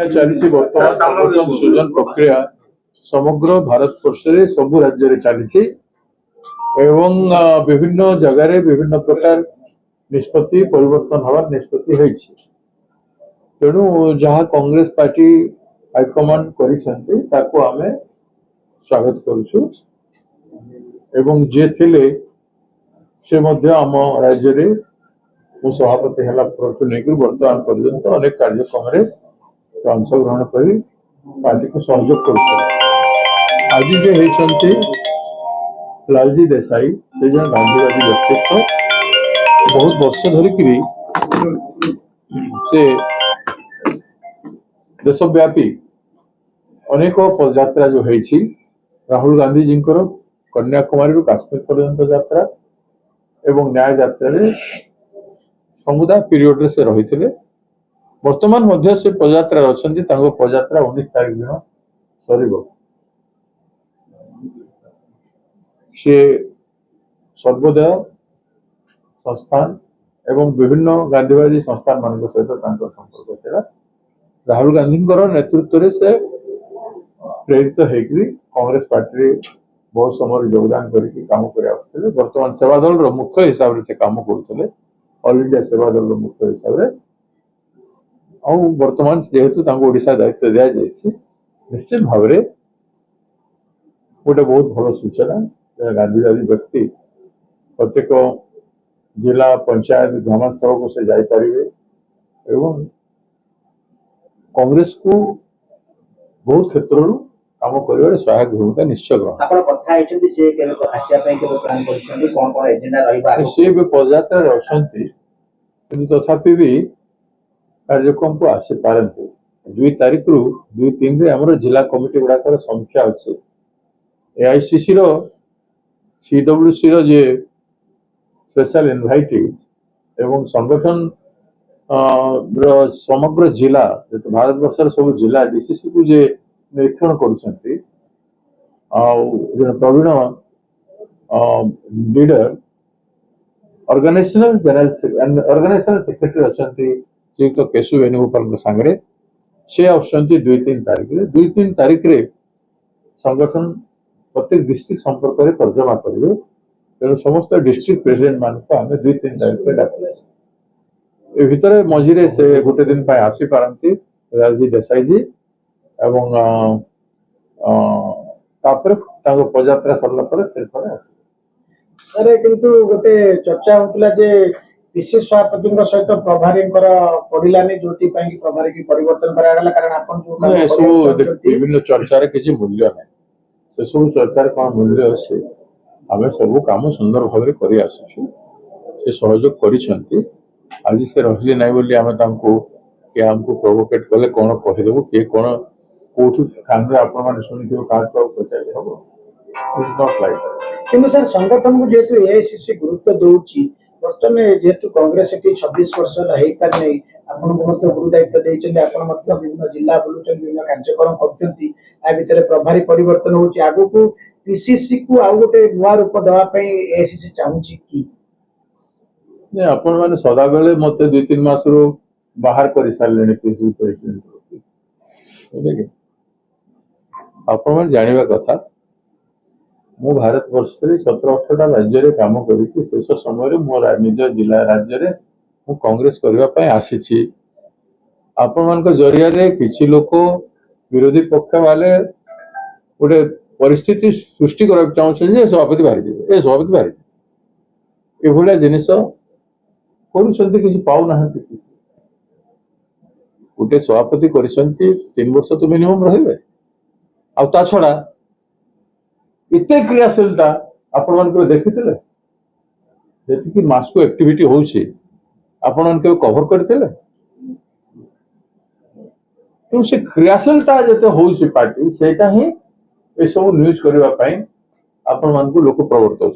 चली बर्तमान संगठन सृजन प्रक्रिया समग्र भारत वर्ष सब राज्य चली विभिन्न जगार विभिन्न प्रकार निष्पत्ति परिवर्तन हवार निष्पत्ति तेणु जहाँ कांग्रेस पार्टी हाइकमांड कर स्वागत करुचु एवं जे थिले से आम राज्य में सभापति है बर्तमान पर्यंत अनेक कार्यक्रम अंशग्रहण कर पार्टी को सहयोग कर आज जे होती लालजी देसाई से जन गांधीवादी व्यक्तित्व बहुत वर्ष धरिकी से देशव्यापी अनेक पदयात्रा जो है राहुल गांधी जी कन्याकुमारी काश्मीर पर्यंत यात्रा एवं न्याय यात्रा समुदाय पीरियड से रही थे वर्तमान मध्य से पदयात्रा अच्छा पदयात्रा 19 तारीख दिन सर से सर्वोदय संस्थान एवं विभिन्न गांधीवादी संस्थान मान सहित संपर्क था राहुल गांधी नेतृत्व से प्रेरित होकर कांग्रेस पार्टी बहुत समय योगदान करके काम कर बर्तमान सेवा दल मुख्य हिसाब से काम करुले ऑल इंडिया सेवा दल मुख्य हिसाब से वर्तमान जेहेतु ओडिशा दायित्व दि जाए निश्चित भाव गोटे बहुत भल सूचना गांधीवादी व्यक्ति प्रत्येक जिला पंचायत ग्रामस्थल को से जापर एवं कांग्रेस को बहुत क्षेत्र काम कर सहायक भूमिका निश्चय ग्रहण सी पदयात्रा अच्छा तथापि भी कार्यक्रम को आसी पारती 2 तारीख रु 2-3 आम जिला कमिटी गुड़ाक संख्या अच्छे एआईसीसी सीडब्ल्यूसी जे स्पेशल इनवाइटेड एवं संगठन समग्र जिला भारत वर्षर सब जिला डीसीसी को जे निरीक्षण कर प्रवीण लीडर ऑर्गेनाइजेशनल सेक्रेटरी अच्छा श्रीयुक्त केशु वेणुगोपाल सांगे से आसुँच 2-3 तारीख 2-3 तारीख संगठन प्रत्येक डिस्ट्रिक्ट संपर्क में तर्जमा करेंगे तेणु समस्त डिस्ट्रिक्ट प्रेसिडेंट मान को आम 2-3 तारीख डाक भितर मझे से गोटे दिन आसी पारती लालजी देसाई जी एवं पदयात्रा सरला फिर सर किंतु गोटे चर्चा होता जे विशेष सभापति सहित प्रभारी पड़ानी जो प्रभारी की परिवर्तन करागला कारण आप विभिन्न चर्चार किसी मूल्य ना से सब चर्चार कौन मूल्य अच्छे आम सब कम सुंदर भाव कर सहयोग कर आज से रही ना बोली आम किए आमको प्रोवोकेट कले कौन कहीदेव किए कौन कौटू कान आपण शुणी क्या पचारे हम कि सर संगठन को जेहेतु एआईसीसी गुरुत्व दौर बर्तमान जेहेतु कांग्रेस 26 वर्ष नहीं आपको गुरु दायित्व विभिन्न जिला बुलून विभिन्न कार्यक्रम कर प्रभारी परिवर्तन हो पीसीसी को आउ गोटे नुआ रूप देवाई एआईसीसी चाहूँगी कि आपण मैंने सदा बेले मत 2-3 मास रू बाहर कर सारे पीसीसी प्रेसिडेंट आपण मैंने जानवा कथा मु भारत वर्ष 17-18 राज्य काम कर शेष समय मो निज जिला राज्य मु कांग्रेस करने आसी आपण मान जरिया किसी लोक विरोधी पक्ष वाले गोटे परिस्थिति सृष्टि करने चाहते सभापति बाहरी ए सभापति बाहरी ये जिनस पाऊना गोटे सभापति कर 3 वर्ष तो मिनिमम रही आ छड़ा इत क्रियाशीलता आपण मान देखी जी मास को एक्टिविटी होउछि आपण मान कवर करते से क्रियाशीलता जो होउछि पार्टी सेटा ही ए सब न्यूज करने आपण मान को लोक प्रवर्तन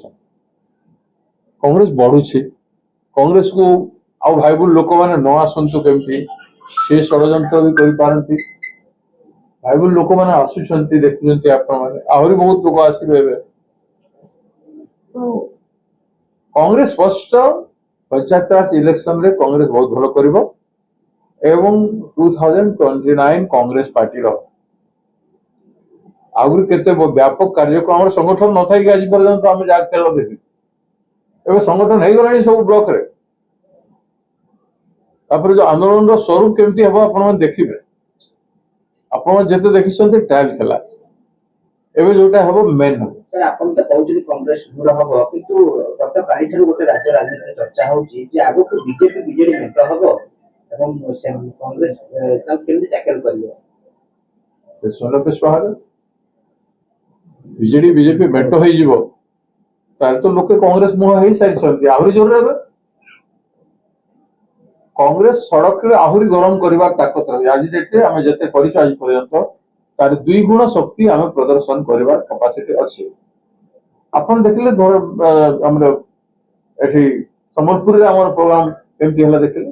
कांग्रेस बढ़ुछि कांग्रेस को आउ भाईबुल लोक मैंने न आसतु केमती से षड्यंत्र भी कर पारती भाईबुल लोक मैंने आसुंच देखुंत आहरी बहुत लोक आसवे कांग्रेस फर्स्ट पंचायत राज इलेक्शन रे कांग्रेस बहुत भल कर ଏବଂ 2029 କଂଗ୍ରେସ ପାର୍ଟିର ଆହୁରି କେତେ ବ୍ୟାପକ କାର୍ଯ୍ୟକ୍ରମ ଆମର ସଂଗଠନ ନଥାଇକି ଆଜି ପର୍ଯ୍ୟନ୍ତ ଆମେ ଯାହା ଖେଳ ଦେଖି ଏବେ ସଂଗଠନ ହେଇଗଲାଣି ସବୁ ବ୍ଲକରେ। ତାପରେ ଯୋଉ ଆନ୍ଦୋଳନର ସ୍ୱରୂପ କେମିତି ହବ ଆପଣମାନେ ଦେଖିବେ। ଆପଣ ଯେତେ ଦେଖିଛନ୍ତି ଟ୍ରାଏଲ ଥିଲା, ଏବେ ଯୋଉଟା ହବ ମେନ୍ ହବ। ସାର୍ ଆପଣ ତ କହୁଛନ୍ତି କଂଗ୍ରେସ ଦୂର ହବ, କିନ୍ତୁ ଗତକାଲିଠାରୁ ଗୋଟେ ରାଜ୍ୟ ରାଜନୀତିରେ ଚର୍ଚ୍ଚା ହଉଛି ଯେ ଆଗକୁ ବିଜେଡି ମେଣ୍ଟ ହବ ଏବଂ କଂଗ୍ରେସ ତାକୁ କେମିତି ଟ୍ୟାକେଲ କରିବ। ବିଜେପି ମେଣ୍ଟ ହେଇଯିବ ତାହେଲେ ତ ଲୋକେ କଂଗ୍ରେସ ମୁହଁ ହେଇସାରିଛନ୍ତି, ଆହୁରି ଜୋରରେ ହେବେ। କଂଗ୍ରେସ ସଡ଼କରେ ଆହୁରି ଗରମ କରିବା ତାକତ ରହିଛି। ଆଜି ଡେଟ୍ରେ ଆମେ ଯେତେ କରିଛୁ ଆଜି ପର୍ଯ୍ୟନ୍ତ ତାର 2 ଗୁଣ ଶକ୍ତି ଆମେ ପ୍ରଦର୍ଶନ କରିବାର କାପାସିଟି ଅଛି। ଆପଣ ଦେଖିଲେ ଆମର ଏଠି ସମ୍ବଲପୁରରେ ଆମର ପ୍ରୋଗ୍ରାମ କେମିତି ହେଲା ଦେଖିଲେ।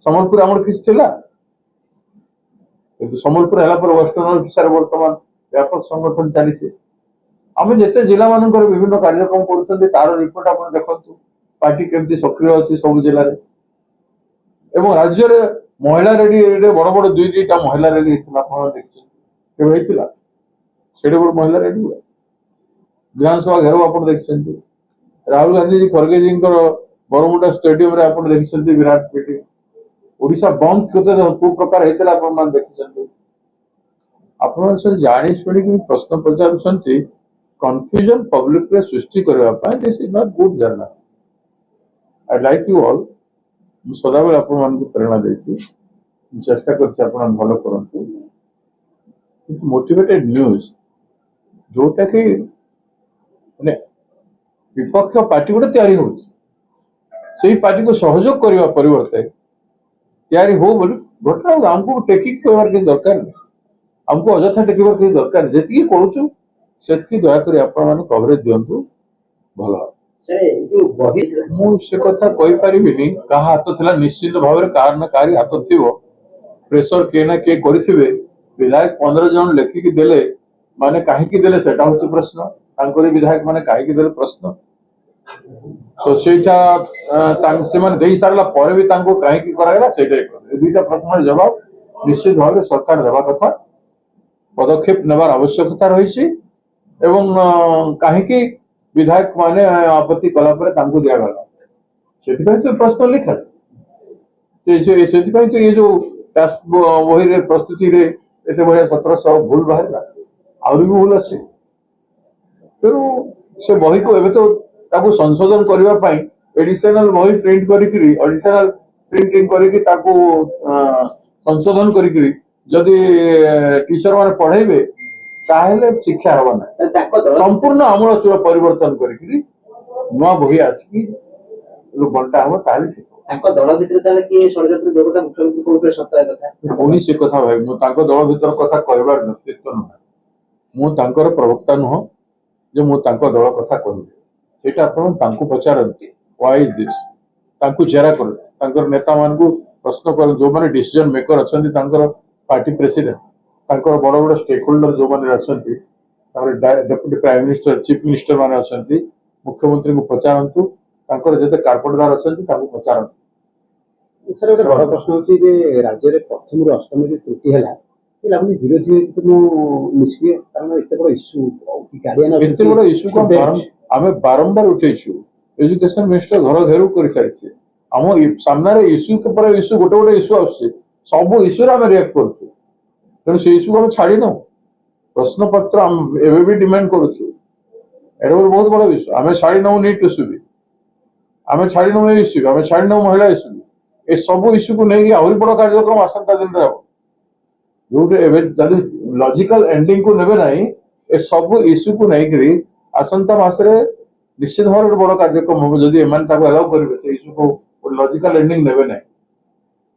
ସମ୍ବଲପୁର ଆମର କିଛି ଥିଲା, କିନ୍ତୁ ସମ୍ବଲପୁର ହେଲା ପରେ ୱେଷ୍ଟର୍ଣ୍ଣ ଓଡ଼ିଶାରେ ବର୍ତ୍ତମାନ ବ୍ୟାପକ ସଂଗଠନ ଚାଲିଛି। ଆମେ ଯେତେ ଜିଲ୍ଲା ମାନଙ୍କର ବିଭିନ୍ନ କାର୍ଯ୍ୟକ୍ରମ କରୁଛନ୍ତି ତାର ରିପୋର୍ଟ ଆପଣ ଦେଖନ୍ତୁ, ପାର୍ଟି କେମିତି ସକ୍ରିୟ ଅଛି ସବୁ ଜିଲ୍ଲାରେ। ଏବଂ ରାଜ୍ୟରେ ମହିଳା ରେଡି ବଡ ବଡ 2-2ଟା ମହିଳା ରେଡି ହେଇଥିଲା, ଆପଣ ଦେଖିଛନ୍ତି କେବେ ହେଇଥିଲା? ସେଠି ଗୋଟେ ମହିଳା ରେଡି ହୁଏ। ବିଧାନସଭା ଘେରାଉ ଆପଣ ଦେଖିଛନ୍ତି। ରାହୁଲ ଗାନ୍ଧୀ ଖଡଗେଜୀଙ୍କର ବରମୁଣ୍ଡା ଷ୍ଟାଡିୟମରେ ଆପଣ ଦେଖିଛନ୍ତି ବିରାଟ ମିଟିଂ। ଓଡ଼ିଶା ବନ୍ଦ କୋଉ ପ୍ରକାର ହେଇଥିଲା ଆପଣ ମାନେ ଦେଖିଛନ୍ତି। ଆପଣ ଜାଣି ଶୁଣିକି ପ୍ରଶ୍ନ ପଚାରୁଛନ୍ତି କନଫ୍ୟୁଜନ ପବ୍ଲିକରେ ସୃଷ୍ଟି କରିବା ପାଇଁ। This is not good journal. I like you all. ମୁଁ ସଦାବେଳେ ଆପଣମାନଙ୍କୁ ପ୍ରେରଣା ଦେଇଛି, ମୁଁ ଚେଷ୍ଟା କରୁଛି ଆପଣ ଭଲ କରନ୍ତୁ, କିନ୍ତୁ ମୋଟିଭେଟେଡ ନ୍ୟୁଜ ଯୋଉଟା କି ମାନେ ବିପକ୍ଷ ପାର୍ଟି ଗୋଟେ ତିଆରି ହଉଛି, ସେଇ ପାର୍ଟିକୁ ସହଯୋଗ କରିବା ପରିବର୍ତ୍ତେ ତିଆରି ହଉ ବୋଲି ଘଟଣା ଆମକୁ ଟେକିକି କହିବାର କିଛି ଦରକାର ନାହିଁ। ଆମକୁ ଅଯଥା ଟେକିବାର କିଛି ଦରକାର ନାହିଁ। ଯେତିକି କରୁଛୁ ସେତିକି ଦୟାକରି ଆପଣମାନେ କଭରେଜ ଦିଅନ୍ତୁ, ଭଲ ହବ। ମୁଁ ସେ କଥା କହିପାରିବିନି କାହା ହାତ ଥିଲା, ନିଶ୍ଚିତ ଭାବରେ କାହାର ନା କାହାରି ହାତ ଥିବ। ପ୍ରେସର କିଏ ନା କିଏ କରିଥିବେ। ବିଧାୟକ 15 ଜଣ ଲେଖିକି ଦେଲେ, ମାନେ କାହିଁକି ଦେଲେ ସେଟା ହଉଛି ପ୍ରଶ୍ନ। ତାଙ୍କରି ବିଧାୟକ ମାନେ କାହିଁକି ଦେଲେ ପ୍ରଶ୍ନ। ତ ସେଇଟା ସେମାନେ ଦେଇ ସାରିଲା ପରେ ବି ତାଙ୍କୁ କାହିଁକି କରାଗଲା ସେଇଟା ଏ 2ଟା ପ୍ରଶ୍ନର ଜବାବ ନିଶ୍ଚିତ ଭାବରେ ସରକାର ଦେବା କଥା, ପଦକ୍ଷେପ ନେବାର ଆବଶ୍ୟକତା ରହିଛି। ଏବଂ କାହିଁକି ବିଧାୟକ ମାନେ ଆପତ୍ତି କଲା ପରେ ତାଙ୍କୁ ଦିଆଗଲା, ସେଥିପାଇଁ ତ ପ୍ରଶ୍ନ ଲେଖା। ସେଥିପାଇଁ ତ ଏ ଯୋଉ ବହିରେ ପ୍ରସ୍ତୁତିରେ ଏତେ ବଢିଆ 1700 ଭୁଲ ବାହାରିଲା, ଆହୁରି ବି ଭୁଲ ଅଛି। ତେଣୁ ସେ ବହିକୁ ଏବେ ତ ତାକୁ ସଂଶୋଧନ କରିବା ପାଇଁ ଏଡିସନାଲ ବହି ପ୍ରିଣ୍ଟ କରିକି ତାକୁ ସଂଶୋଧନ କରିକି ଯଦି ଟିଚର ମାନେ ପଢେଇବେ ତାହେଲେ ଶିକ୍ଷା ହବ ନାହିଁ। ସମ୍ପୂର୍ଣ୍ଣ ଆମୂଳ ପରିବର୍ତ୍ତନ କରିକି ନୂଆ ବହି ଆସିକି ବଣ୍ଟା ହବ, ତାହେଲେ ଠିକ। ତାଙ୍କ ଦଳ ଭିତରେ ତାହେଲେ କିଏ ଷଡ଼ଯନ୍ତ୍ର ଯୋଗତା ମୁଖ୍ୟମନ୍ତ୍ରୀ କହୁଥିଲେ ସତ କଥା? ପୁଣି ସେ କଥା ଭାଇ, ମୁଁ ତାଙ୍କ ଦଳ ଭିତର କଥା କହିବାର ନେତୃତ୍ୱ ନୁହେଁ, ମୁଁ ତାଙ୍କର ପ୍ରବକ୍ତା ନୁହଁ ଯେ ମୁଁ ତାଙ୍କ ଦଳ କଥା କହିବି। ସେଇଟା ଆପଣ ତାଙ୍କୁ ପଚାରନ୍ତି, ହ୍ୱାଇ ଇଜ ଦିସ୍। ତାଙ୍କୁ ଜେରା କରନ୍ତୁ, ତାଙ୍କର ନେତା ମାନଙ୍କୁ ପ୍ରଶ୍ନ କରନ୍ତୁ, ଯୋଉମାନେ ଡିସିଜନ ମେକର ଅଛନ୍ତି, ତାଙ୍କର ପାର୍ଟି ପ୍ରେସିଡେଣ୍ଟ, ତାଙ୍କର ବଡ ବଡ ଷ୍ଟେକ୍ ହୋଲ୍ଡର ଯୋଉମାନେ ଅଛନ୍ତି, ତାପରେ deputy prime minister, chief minister ମାନେ ଅଛନ୍ତି, ମୁଖ୍ୟମନ୍ତ୍ରୀଙ୍କୁ ପଚାରନ୍ତୁ, ତାଙ୍କର ଯେତେ କାର୍ପଟଦାର ଅଛନ୍ତି ତାଙ୍କୁ ପଚାରନ୍ତୁ। ସାର୍ ଗୋଟେ ବଡ ପ୍ରଶ୍ନ ହଉଛି ଯେ ରାଜ୍ୟରେ ପ୍ରଥମରୁ ଅଷ୍ଟମରେ ତ୍ରୁଟି ହେଲା, ଲାଗୁନି ବିରୋଧୀ ନିଷ୍କ୍ରିୟ, କାରଣ ଏତେ ବଡ ଇସ୍ୟୁ ଏତେ ବଡ ଇସ୍ୟୁକୁ ଆମେ ବାରମ୍ବାର ଉଠେଇଛୁ। ଏଜୁକେସନ ମିନିଷ୍ଟର ଘର ଘେରାଉ କରିସାରିଛି। ଆମ ସାମ୍ନାରେ ଇସ୍ୟୁ ପରେ ଇସ୍ୟୁ ଗୋଟେ ଗୋଟେ ଇସ୍ୟୁ ଆସୁଛି, ସବୁ ଇସ୍ୟୁରେ ଆମେ ରିଆକ୍ଟ କରୁଛୁ। ତେଣୁ ସେ ଇସ୍ୟୁକୁ ଆମେ ଛାଡି ନଉ। ପ୍ରଶ୍ନପତ୍ର ଏବେ ବି ଡିମାଣ୍ଡ କରୁଛୁ। ଏଇଟା ଗୋଟେ ବହୁତ ବଡ ଇସ୍ୟୁ, ଆମେ ଛାଡି ନଉ। ନିଟ୍ ଇସ୍ୟୁ ବି ଆମେ ଛାଡି ନଉ, ଏ ଇସ୍ୟୁ ଆମେ ଛାଡି ନଉ, ମହିଳା ଇସ୍ୟୁ। ଏ ସବୁ ଇସ୍ୟୁକୁ ନେଇକି ଆହୁରି ବଡ କାର୍ଯ୍ୟକ୍ରମ ଆସନ୍ତା ଦିନରେ ହବ, ଯୋଉଠି ଏବେ ଯଦି ଲଜିକାଲ ଏଣ୍ଡିଂକୁ ନେବେ ନାହିଁ, ଏ ସବୁ ଇସ୍ୟୁକୁ ନେଇକିରି ଆସନ୍ତା ମାସରେ ନିଶ୍ଚିତ ଭାବରେ ଗୋଟେ ବଡ କାର୍ଯ୍ୟକ୍ରମ ହବ। ଯଦି ଏମାନେ ତାକୁ ଆଲାଉ କରିବେ, ସେ ଇସ୍ୟୁକୁ ଲଜିକାଲ ଏଣ୍ଡିଂ ନେବେ ନାହିଁ।